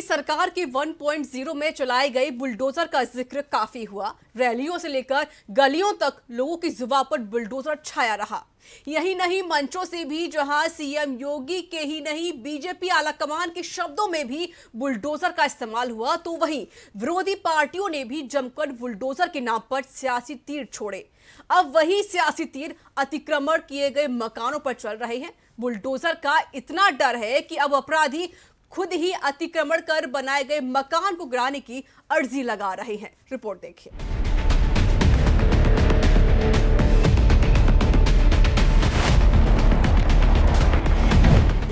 सरकार की 1.0 में चलाई गई बुलडोजर का जिक्र काफी हुआ। रैलियों से लेकर गलियों तक लोगों की जुबान पर बुलडोजर छाया रहा। यही नहीं, मंचों से भी जहां सीएम योगी के ही नहीं बीजेपी आलाकमान के शब्दों में भी बुलडोजर का इस्तेमाल हुआ, तो वहीं विरोधी पार्टियों ने भी जमकर बुलडोजर के नाम पर सियासी तीर छोड़े। अब वही सियासी तीर अतिक्रमण किए गए मकानों पर चल रहे हैं। बुलडोजर का इतना डर है कि अब अपराधी खुद ही अतिक्रमण कर बनाए गए मकान को गिराने की अर्जी लगा रहे हैं। रिपोर्ट देखिए।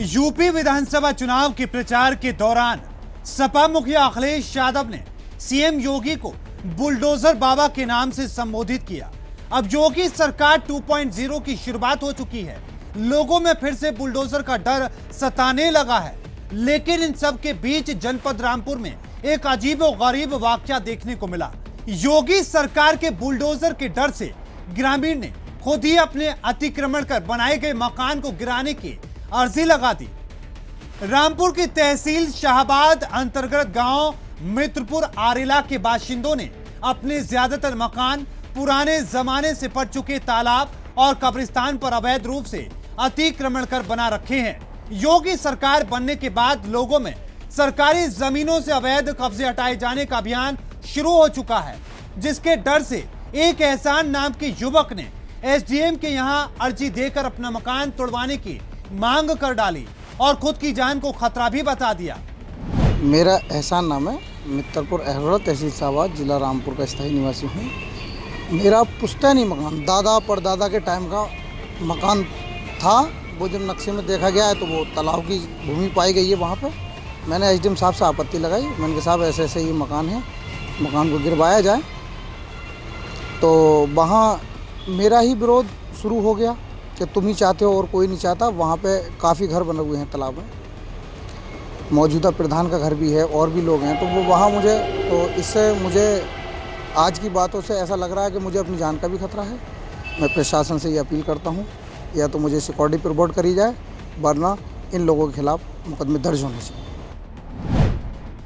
यूपी विधानसभा चुनाव के प्रचार के दौरान सपा मुखिया अखिलेश यादव ने सीएम योगी को बुलडोजर बाबा के नाम से संबोधित किया। अब योगी सरकार 2.0 की शुरुआत हो चुकी है। लोगों में फिर से बुलडोजर का डर सताने लगा है। लेकिन इन सब के बीच जनपद रामपुर में एक अजीबोगरीब वाकया देखने को मिला। योगी सरकार के बुलडोजर के डर से ग्रामीण ने खुद ही अपने अतिक्रमण कर बनाए गए मकान को गिराने की अर्जी लगा दी। रामपुर की तहसील शाहबाद अंतर्गत गांव मित्रपुर आरेला के बाशिंदों ने अपने ज्यादातर मकान पुराने जमाने से पड़ चुके तालाब और कब्रिस्तान पर अवैध रूप से अतिक्रमण कर बना रखे हैं। योगी सरकार बनने के बाद लोगों में सरकारी जमीनों से अवैध कब्जे हटाए जाने का अभियान शुरू हो चुका है, जिसके डर से एक एहसान नाम के युवक ने एसडीएम के यहां अर्जी देकर अपना मकान तोड़वाने की मांग कर डाली और खुद की जान को खतरा भी बता दिया। मेरा एहसान नाम है, मित्रपुर अहरोला तहसील शाहबाद जिला रामपुर का स्थायी निवासी हूँ। मेरा पुश्तैनी मकान दादा परदादा के टाइम का मकान था। वो जब नक्शे में देखा गया है तो वो तालाब की भूमि पाई गई है। वहाँ पे मैंने एसडीएम साहब से आपत्ति लगाई। मैंने कहा साहब ऐसे ऐसे ये मकान है, मकान को गिरवाया जाए। तो वहाँ मेरा ही विरोध शुरू हो गया कि तुम ही चाहते हो और कोई नहीं चाहता। वहाँ पे काफ़ी घर बने हुए हैं तालाब में, मौजूदा प्रधान का घर भी है और भी लोग हैं। तो वो वहाँ मुझे, तो इससे मुझे आज की बातों से ऐसा लग रहा है कि मुझे अपनी जान का भी खतरा है। मैं प्रशासन से ये अपील करता हूँ, या तो मुझे सिक्योरिटी पर रिपोर्ट करी जाए, वरना इन लोगों के खिलाफ मुकदमे दर्ज होने चाहिए।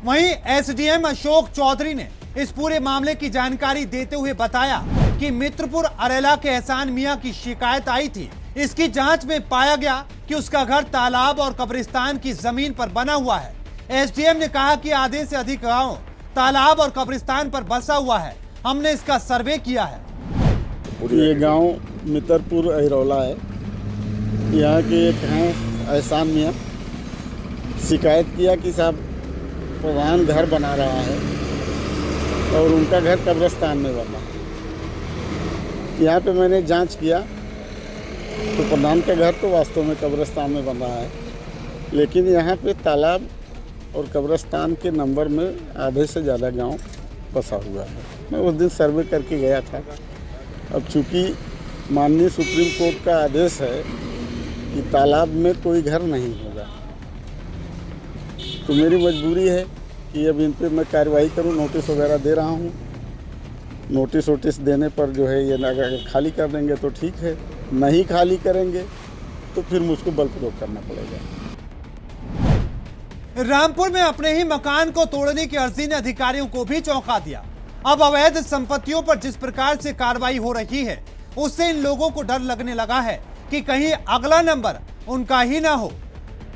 वहीं एसडीएम अशोक चौधरी ने इस पूरे मामले की जानकारी देते हुए बताया कि मित्रपुर अरेला के एहसान मियां की शिकायत आई थी। इसकी जांच में पाया गया कि उसका घर तालाब और कब्रिस्तान की जमीन पर बना हुआ है। एसडीएम ने कहा कि आधे से अधिक गांव तालाब और कब्रिस्तान पर बसा हुआ है। हमने इसका सर्वे किया है। ये गांव मित्रपुर अहिरौला है। यहाँ के एक हैं एहसान मियाँ, शिकायत किया कि साहब प्रधान घर बना रहा है और उनका घर कब्रिस्तान में बना है। यहाँ पे मैंने जांच किया तो प्रधान का घर तो वास्तव में कब्रिस्तान में बन रहा है, लेकिन यहाँ पे तालाब और कब्रिस्तान के नंबर में आधे से ज़्यादा गांव बसा हुआ है। मैं उस दिन सर्वे करके गया था। अब चूँकि माननीय सुप्रीम कोर्ट का आदेश है कि तालाब में कोई घर नहीं होगा, तो मेरी मजबूरी है कि अब इन पे मैं कार्रवाई करूं। नोटिस वगैरह दे रहा हूं। नोटिस देने पर जो है ये अगर खाली कर देंगे तो ठीक है, नहीं खाली करेंगे तो फिर मुझको बल प्रयोग करना पड़ेगा। रामपुर में अपने ही मकान को तोड़ने की अर्जी ने अधिकारियों को भी चौंका दिया। अब अवैध संपत्तियों पर जिस प्रकार से कार्रवाई हो रही है, उससे इन लोगों को डर लगने लगा है कि कहीं अगला नंबर उनका ही ना हो।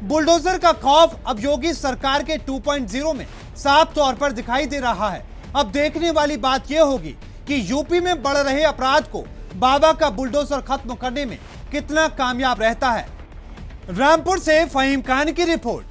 बुलडोजर का खौफ अब योगी सरकार के 2.0 में साफ तौर पर दिखाई दे रहा है। अब देखने वाली बात यह होगी कि यूपी में बढ़ रहे अपराध को बाबा का बुलडोजर खत्म करने में कितना कामयाब रहता है। रामपुर से फहीम खान की रिपोर्ट।